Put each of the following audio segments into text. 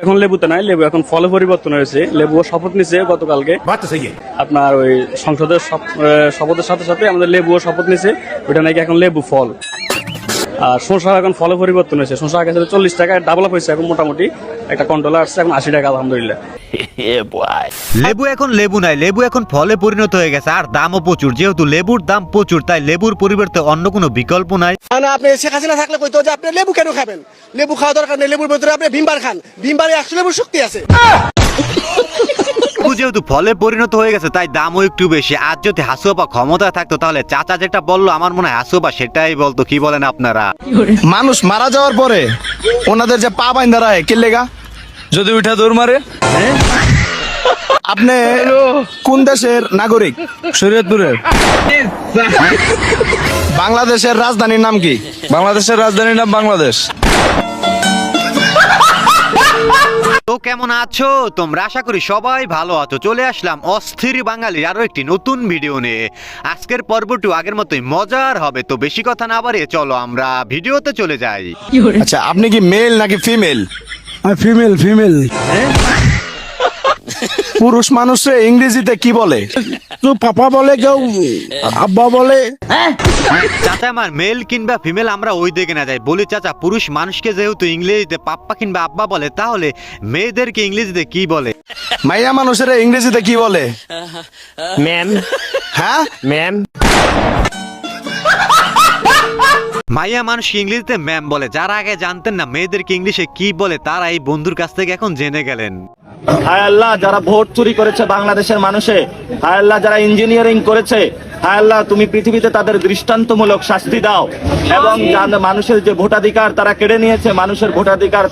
এখন লেবুতে নাই, লেবু এখন ফলে পরিবর্তন হয়েছে। লেবু শপথ নিছে গতকালকে, আপনার ওই সংসদের শপথের সাথে সাথে আমাদের লেবুও শপথ নিছে, ওইটা নাকি এখন লেবু ফল। আর শসা এখন ফলে পরিবর্তন হয়েছে, শসা আগে 40 টাকা ডাবল আপ হয়েছে, এখন মোটামুটি একটা কন্ট্রোলার আসছে এখন 80 টাকা আলহামদুলিল্লাহ। লেবু এখন লেবু নাই, লেবু এখন ফলে পরিণত হয়ে গেছে, আর দামও প্রচুর। যেহেতু লেবুর দাম প্রচুর, তাই লেবুর পরিবর্তে অন্য কোনো বিকল্প নাই। মানে আপনি শেখ হাসিনা থাকলে কইতো যে আপনি লেবু কেন খাবেন, লেবু খাওয়া দরকার নেই, লেবুর ভিতরে আপনি ভিমবার খান, ভিমবারে 100 লেবুর শক্তি আছে। লেবু যেহেতু ফলে পরিণত হয়ে গেছে তাই দামও একটু বেশি। আর যদি হাসুয়াপা ক্ষমতায় থাকতো তাহলে চাচা যেটা বললো আমার মনে হয় হাসুয়াপা সেটাই বলতো। কি বলেন আপনারা? মানুষ মারা যাওয়ার পরে ওনাদের যে পা বাইন্দা রায় কে লেগা যদি উঠা দৌড় মারে। আপনি কোন দেশের নাগরিক? শরীয়তপুরের। বাংলাদেশের রাজধানীর নাম কি? বাংলাদেশের রাজধানীর নাম বাংলাদেশ। তো কেমন আছো তোমরা? আশা করি সবাই ভালো আছো। চলে আসলাম অস্থির বাঙালির আরো একটি নতুন ভিডিও নিয়ে। আজকের পর্বটি আগের মতোই মজার হবে, তো বেশি কথা না বাড়িয়ে চলো আমরা ভিডিওতে চলে যাই। আচ্ছা, আপনি কি মেল নাকি ফিমেল? Female female. পুরুষ মানুষে ইংরেজিতে কি বলে? তো পাপা বলে, কেউ আব্বা বলে। চাচা আমার মেল কিংবা ফিমেল আমরা ওই দিকে না যাই, বলি চাচা পুরুষ মানুষকে যেহেতু ইংরেজিতে পাপ্পা কিংবা আব্বা বলে, তাহলে মেয়েদেরকে ইংরেজিতে কি বলে? মাইয়া মানুষের ইংরেজিতে কি বলে? ম্যাম। হ্যাঁ, ম্যাম। মাইয়া মানুষ ইংরেজিতে ম্যাম বলে। যারা আগে জানতেন না মেয়েদেরকে ইংলিশে কি বলে, তারা এই বন্ধুর কাছ থেকে এখন জেনে গেলেন। হায় আল্লাহ, যারা ভোট চুরি করেছে বাংলাদেশের মানুষে, হায় আল্লাহ যারা ইঞ্জিনিয়ারিং করেছে, হায় আল্লাহ তুমি পৃথিবীতে তাদের দৃষ্টান্তমূলক শাস্তি দাও, এবং মানুষের যে ভোটাধিকার তারা কেড়ে নিয়েছে, মানুষের ভোটাধিকার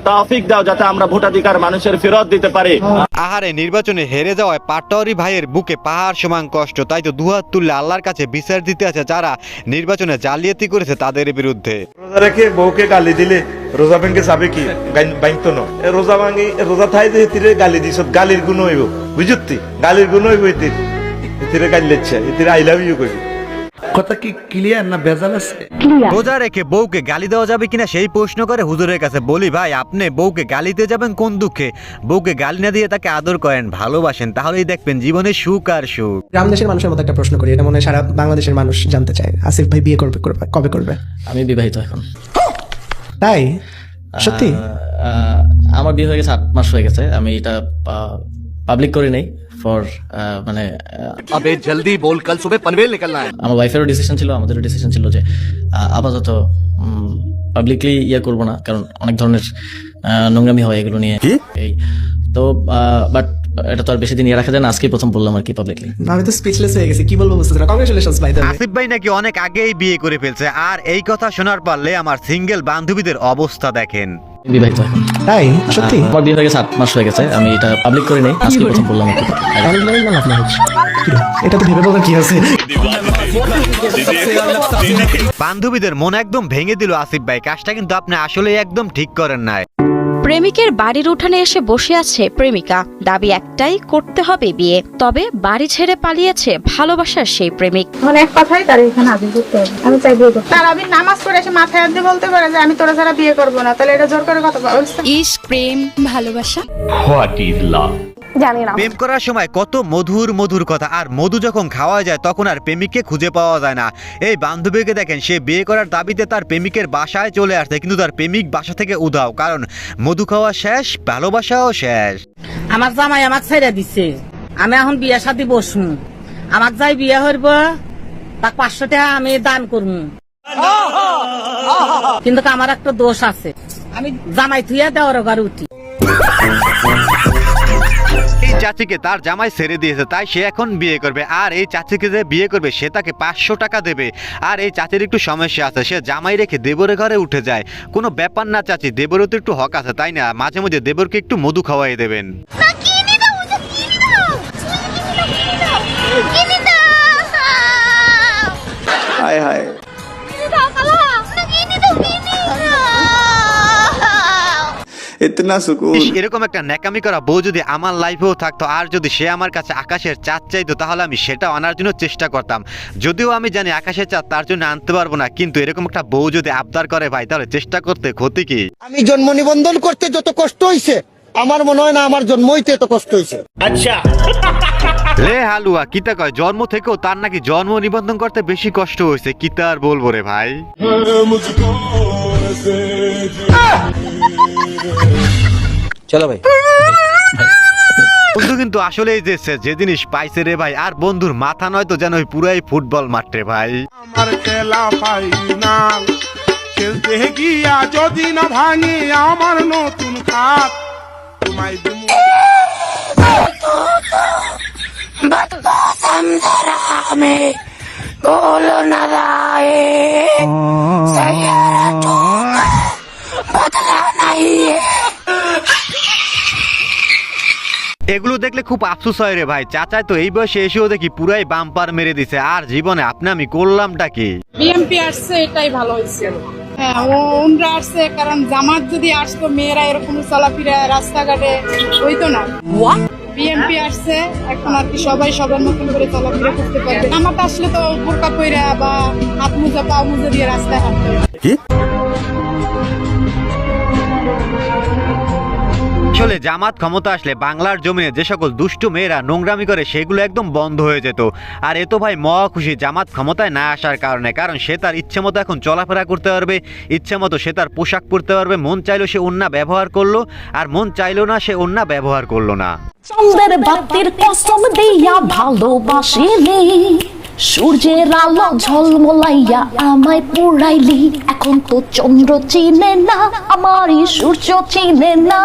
তৌফিক দাও যাতে আমরা ভোটাধিকার মানুষের ফেরত দিতে পারি। আহারে, নির্বাচনে হেরে যাওয়ায় পাটোয়ারি ভাইয়ের বুকে পাহাড় সমান কষ্ট। তাই তো দুহাত তুললে আল্লাহর কাছে বিচার দিতে আছে যারা নির্বাচনে জালিয়াতি করেছে তাদের বিরুদ্ধে। রোজা রেখে বউকে গালি দিলে রোজা ভেঙে যাবে কি? বাইতো না রোজা ভাঙি, রোজা থাই যে হেতিরে গালি দিছ, গালির গুণ হইব, বুঝতি? গালির গুণ হইব, হেতিরে গালি দিচ্ছে, হেতিরে আই লাভ ইউ করি। কথা কি ক্লিয়ার না ভেজাল আছে? রোজা রেখে বউকে গালি দেওয়া যাবে কিনা সেই প্রশ্ন করে হুজুরের কাছে। বলি ভাই, আপনি বউকে গালিতে যাবেন কোন দুঃখে? বউকে গালি না দিয়ে তাকে আদর করেন, ভালোবাসেন, তাহলেই দেখবেন জীবনে সুখ আর সুখ। গ্রামদেশের মানুষের মতো একটা প্রশ্ন করি, এটা মনে হয় সারা বাংলাদেশের মানুষ জানতে চায়। আসিফ ভাই বিয়ে কবে করবে? আমি বিবাহিত এখন। তাই? সত্যি? আমার বিয়ে হয়ে গেছে, 8 মাস হয়ে গেছে। আমি এটা পাবলিক করি নাই ফর মানে আবে জলদি বল, কাল সুবহ পনভেল নিকলনা है। আমার ওয়াইফেরও ডিসিশন ছিল, আমাদেরও ডিসিশন ছিল যে আপাতত পাবলিকলি করব না, কারণ অনেক ধরনের নোংরামি হয় এগুলো নিয়ে। এই তো বাট এটা তো আর বেশি দিন রাখা যায় না, আজকেই প্রথম বললাম আর কি পাবলিকলি। আমি তো স্পিচলেস হয়ে গেছি, কি বলবো বুঝতে না। কংগ্রেচুলেশনস ভাই। আসিফ ভাই নাকি অনেক আগেই বিয়ে করে ফেলছে, আর এই কথা শোনার পারলে আমার সিঙ্গেল বান্ধবীদের অবস্থা দেখেন। বিবাহিত এখন। তাই? সত্যি? আমার বিয়ে হয়ে গেছে, 8 মাস হয়ে গেছে। আমি এটা পাবলিক করি নাই, আজকে প্রথম বললাম আর কি। এটা তো ভেবে বলার কি আছে? বান্ধবীদের মন একদম ভেঙে দিল আসিফ ভাই। কাজটা কিন্তু আপনি আসলে একদম ঠিক করেন নাই। প্রেমিকের বাড়ির উঠানে এসে বসে আছে প্রেমিকা, দাবি একটাই, করতে হবে বিয়ে। তবে বাড়ি ছেড়ে পালিয়েছে ভালোবাসার সেই প্রেমিক। মানে এক কথাই তার এখানে হাজির করতে হবে, আমি চাই বিয়ে করতে। তার আমি নামাজ পড়ে এসে মাথায় হাত দিয়ে বলতে পারে যে আমি তোরা ছাড়া বিয়ে করবো না, তাহলে এটা জোর করে কথা বলছে? ইশক, প্রেম, ভালোবাসা, হোয়াট ইজ লাভ? জানি না। প্রেম করার সময় কত মধুর মধুর কথা, আর মধু যখন খাওয়া যায় তখন আর প্রেমিককে খুঁজে পাওয়া যায় না। এই বান্ধবীকে দেখেন, সে বিয়ে করার দাবিতে তার প্রেমিকের বাসায় চলে আসছে, কিন্তু তার প্রেমিক বাসা থেকে উধাও, কারণ মধু খাওয়া শেষ, ভালোবাসাও শেষ। আমার জামাই আমাকে ছেড়ে দিচ্ছে, আমি এখন বিয়ে শাদী বসুন, আমাকে যাই বিয়ে হইব তাক 500 টাকা আমি দান করবো। কিন্তু আমার একটা দোষ আছে, আমি জামাই থুইয়া দেওয়ার ঘরে উঠি। এই চাচিকে তার জামাই ছেড়ে দিয়েছে, তাই সে এখন বিয়ে করবে। আর এই চাচিকে যে বিয়ে করবে সে তাকে 500 টাকা দেবে। আর এই চাচির একটু সমস্যা আছে, সে জামাই রেখে দেবরের ঘরে উঠে যায়। কোনো ব্যাপার না চাচি, দেবরও তো একটু হক আছে তাই না? মাঝে মাঝে দেবরকে একটু মধু খাওয়াই দেবেন। হায় হায়, इतना सुकून। ইস, এরকম একটা ন্যাকামি করা বউ যদি আমার লাইফেও থাকতো আর যদি সে আমার কাছে আকাশের চাঁদ চাইতো তাহলে আমি সেটা আনার জন্য চেষ্টা করতাম। যদিও আমি জানি আকাশের চাঁদ তার জন্য আনতে পারবো না, কিন্তু এরকম একটা বউ যদি আবদার করে ভাই তাহলে চেষ্টা করতে ক্ষতি কি? আমি জন্ম নিবন্ধন করতে যত কষ্ট হইছে আমার মনে হয় না আমার জন্ম হইতে এত কষ্ট হইছে। রে হালুয়া কিতা কয়, জন্ম থেকেও তার নাকি জন্ম নিবন্ধন করতে বেশি কষ্ট হয়েছে। কিতা আর বলবো রে ভাই। চলো ভাই। বন্ধু কিন্তু আসলেই যে জিনিস পাইছে রে ভাই, আর বন্ধুর মাথা নয় তো যেন ওই পুরাই ফুটবল মাঠ রে ভাই। আমার খেলা ফাইনাল খেলতে গিয়া যদি না ভাঙে আমার নতুন খাট তোমায় দিমু। এগুলো দেখলে খুব আফসোস হয় রে ভাই। চাচাই তো এই বয়সে এসেও দেখি পুরাই বাম্পার মেরে দিছে, আর জীবনে আপনি আমি করলামটা কি? বিএমপি আসছে এটাই ভালো হয়েছে। হ্যাঁ ওনরা আসছে, কারণ জামাত যদি আসতো মেয়েরা এরকম চলাফেরা রাস্তাঘাটে হইতো না। বিএমপি আসছে, এখন আর কি সবাই সবার মতন করে চলাফেরা করতে পারবে। জামাত আসলে তো বোরকা কইরা বা হাত মোজা পা মোজা দিয়ে রাস্তায় হাঁটতে হবে। আসলে জামাত ক্ষমতা আসলে বাংলার জমিনে যে সকল দুষ্টু মেয়েরা নোংরামি করে সেগুলো একদম বন্ধ হয়ে যেত। আর এ তো ভাই মহা খুশি জামাত ক্ষমতায় না আসার কারণে, কারণ সে তার ইচ্ছে মতো এখন চলাফেরা করতে পারবে, ইচ্ছে মতো সে তার পোশাক পরতে পারবে। মন চাইলো সে ওন্না ব্যবহার করলো, আর মন চাইলো না সে ওন্না ব্যবহার করলো না। চন্দ্রের বাতির কসম দিয়া ভালোবাসিলি, সূর্যের আলো ঝলমলাইয়া আমায় পুরাইলি। এখন তো চন্দ্র চিনে না, আমারই সূর্য চিনে না।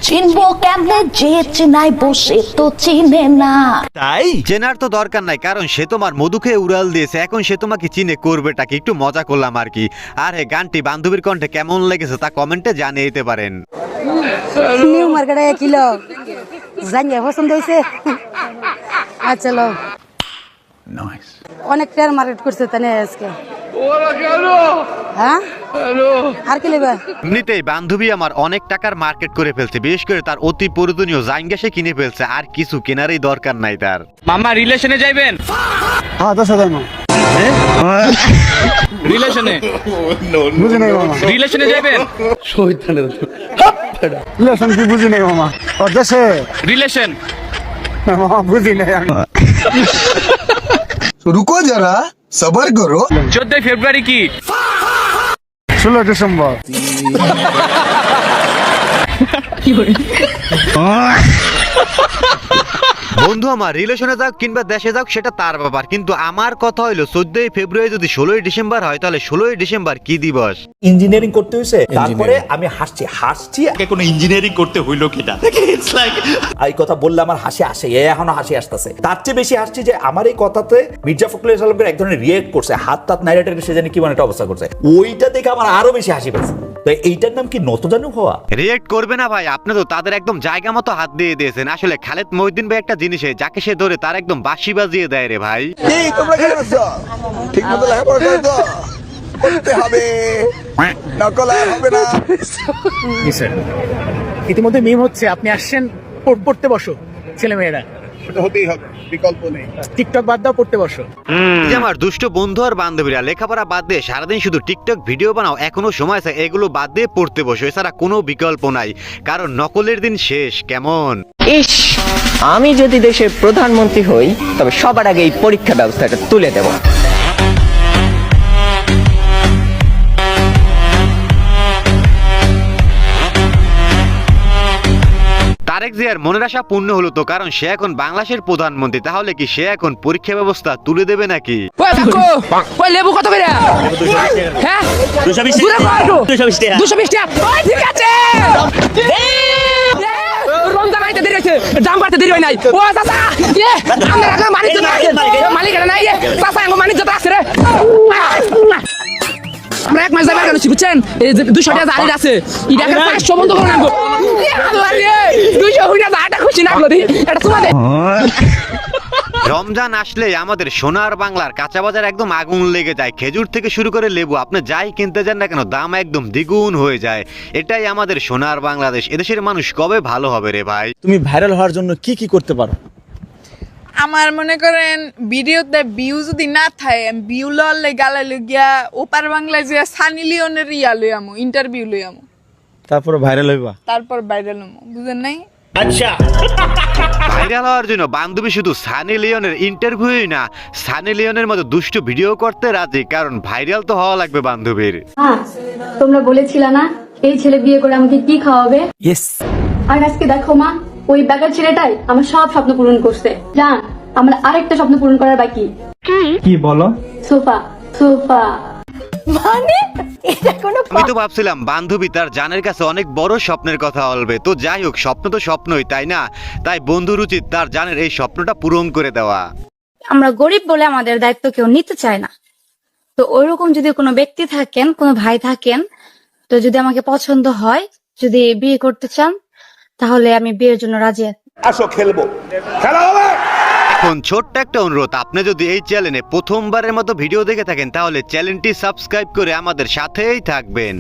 চিনবো কেমনে যে চেনাই বসে তো চিনে না। তাই চেনার তো দরকার নাই, কারণ সে তোমার মধু খেয়ে উড়াল দিয়েছে। এখন সে তোমাকে চিনে করবেটা কি? একটু মজা করলাম আর কি। আর হে গানটি বান্ধবীর কণ্ঠে কেমন লেগেছে তা কমেন্টে জানিয়ে দিতে পারেন। নিউ মার্কেটে কিলো জানিয়ে পছন্দ হয়েছে। আচ্ছা লো অনেক টেয়ার মার্কেট করছে তাই আজকে। হ্যাঁ আর কি নেবে? এমনিতেই বান্ধবী আমার অনেক টাকার মার্কেট করে ফেলছে, বিশেষ করে তার অতি প্রয়োজনীয় জাইঙ্গা সে কিনে ফেলছে, আর কিছু কেনারই দরকার নাই তার। মামা রিলেশনে যাইবেন? हाँ 10,000 में রিলেশনে बुझे नहीं मामा। রিলেশনে যাইবেন? रिलेशन की बुझे नहीं मामा। और जैसे রিলেশন मामा बुझे नहीं। रुको जरा सबर करो। 14 ফেব্রুয়ারি কি? 16 दिसंबर। বন্ধু আমার রিলেশনে যাক কিংবা দেশে যাক সেটা তার ব্যাপার, কিন্তু আমার কথা হইলো 14 ফেব্রুয়ারি যদি 16 ডিসেম্বর হয় তাহলে 16 ডিসেম্বর কি দিবস? ইঞ্জিনিয়ারিং করতে হয়েছে, তারপরে আমি হাসছি কোনো ইঞ্জিনিয়ারিং করতে হইলো কিনা। এই কথা বললে আমার হাসি আসে, এখনো হাসি আসতেছে। তার চেয়ে বেশি হাসছি যে আমার এই কথাতে মির্জা ফখরুল ইসলামের এক ধরনের রিয়েক্ট করছে, হাত তাত নাইরেটের সে জানি কি মানে একটা অবস্থা করছে, ওইটা দেখে আমার আরো বেশি হাসি পেয়েছে। তো এইটার নাম কি নতজানু হওয়া? রিয়েক্ট করবে না ভাই, আপনি তো তাদের একদম জায়গা মতো হাত দিয়ে দিয়েছেন। আসলে খালেদ মহিউদ্দিন ভাই একটা জিনিস যাকে সে ধরে তার একদম বাঁশি বাজিয়ে দেয় রে ভাই। তোমরা কেমন আছো? ঠিক মতো লেখাপড়া করছো? করতে হবে, নকল আর হবে না। ইতিমধ্যে মিম হচ্ছে, আপনি আসছেন পড়তে বসো ছেলে মেয়েরা, হতেই হবে, বিকল্প নেই। টিকটক বাদ দাও পড়তে বসো। যে আমার দুষ্ট বন্ধু আর বান্ধবীরা লেখাপড়া বাদ দিয়ে সারাদিন শুধু টিকটক ভিডিও বানাও, এখনো সময় আছে এগুলো বাদ দিয়ে পড়তে বসো, এছাড়া কোনো বিকল্প নাই, কারণ নকলের দিন শেষ। কেমন? ইস, আমি যদি দেশের প্রধানমন্ত্রী হই তবে সবার আগে এই পরীক্ষা ব্যবস্থাটা তুলে দেব। তারেক জিয়ার মনের আশা পূর্ণ হলো তো, কারণ সে এখন বাংলাদেশের প্রধানমন্ত্রী। তাহলে কি সে এখন পরীক্ষা ব্যবস্থা তুলে দেবে নাকি? লেবু কত করে? হ্যাঁ 220 টাকা। ঠিক আছে, রমজান আইতে দেরি হয়েছে, দাম বাড়তে দেরি হয় নাই। ও চাচা, আমরা মালিক নাই, চাচা আমার মানিক যত আছে রে। আমরা এক মাস যাবার কেন বুঝছেন? 200 টাকা জারি আছে, এটা 500 বন্ধ করে নেবো। 200 টাকা জারিটা খুশি না এটা তোমাদের রমজান আসলেই আমাদের সোনার বাংলার কাঁচা বাজার একদম আগুন লেগে যায়। খেজুর থেকে শুরু করে লেবু আপনি যাই কিনতে যান না কেন দাম একদম দ্বিগুণ হয়ে যায়। এটাই আমাদের সোনার বাংলাদেশ। এদেশের মানুষ কবে ভালো হবে রে ভাই? তুমি ভাইরাল হওয়ার জন্য কি কি করতে পারো? আমার মনে করেন ভিডিওতে ভিউ যদি না থাকে ভিউ ললে গালে গিয়া ওপার বাংলায় যে সানি লিওনের ইয়া লই আমু ইন্টারভিউ লই আমু তারপরে ভাইরাল হইবা। তারপর ভাইরাল হমু বুঝেন নাই। ভাইরাল হওয়ার জন্য বান্ধবী শুধু সানি লিওনের ইন্টারভিউই না, সানি লিওনের মতো দুষ্ট ভিডিও করতে রাজি, কারণ ভাইরাল তো হওয়া লাগবে বান্ধবীর। তোমরা বলেছিলে না এই ছেলে বিয়ে করে আমাকে কি খাওয়াবে, আর আজকে দেখো মা ওই বেকার ছেলেটাই আমার সব স্বপ্ন পূরণ করছে। জান আমার আরেকটা স্বপ্ন পূরণ করার বাকি। কি বলো? সোফা সোফা মানে এটা কোনো আমি তো ভাবছিলাম বান্ধবী তার জানের কাছে অনেক বড় স্বপ্নের কথা বলবে। তো যাই হোক, স্বপ্ন তো স্বপ্নই, তাই না? তাই বন্ধুর উচিত তার জানের এই স্বপ্নটা পূরণ করে দেওয়া। আমরা গরিব বলে আমাদের দায়িত্ব কেউ নিতে চায় না। তো ওইরকম যদি কোনো ব্যক্তি থাকেন, কোনো ভাই থাকেন, তো যদি আমাকে পছন্দ হয়, যদি বিয়ে করতে চান, তাহলে আমি বিয়ের জন্য রাজি আছি। আসো খেলবো, খেলা হবে। এখন ছোট্ট একটা অনুরোধ, আপনি যদি এই চ্যানেলে প্রথমবারের মতো ভিডিও দেখে থাকেন তাহলে চ্যানেলটি সাবস্ক্রাইব করে আমাদের সাথেই থাকবেন।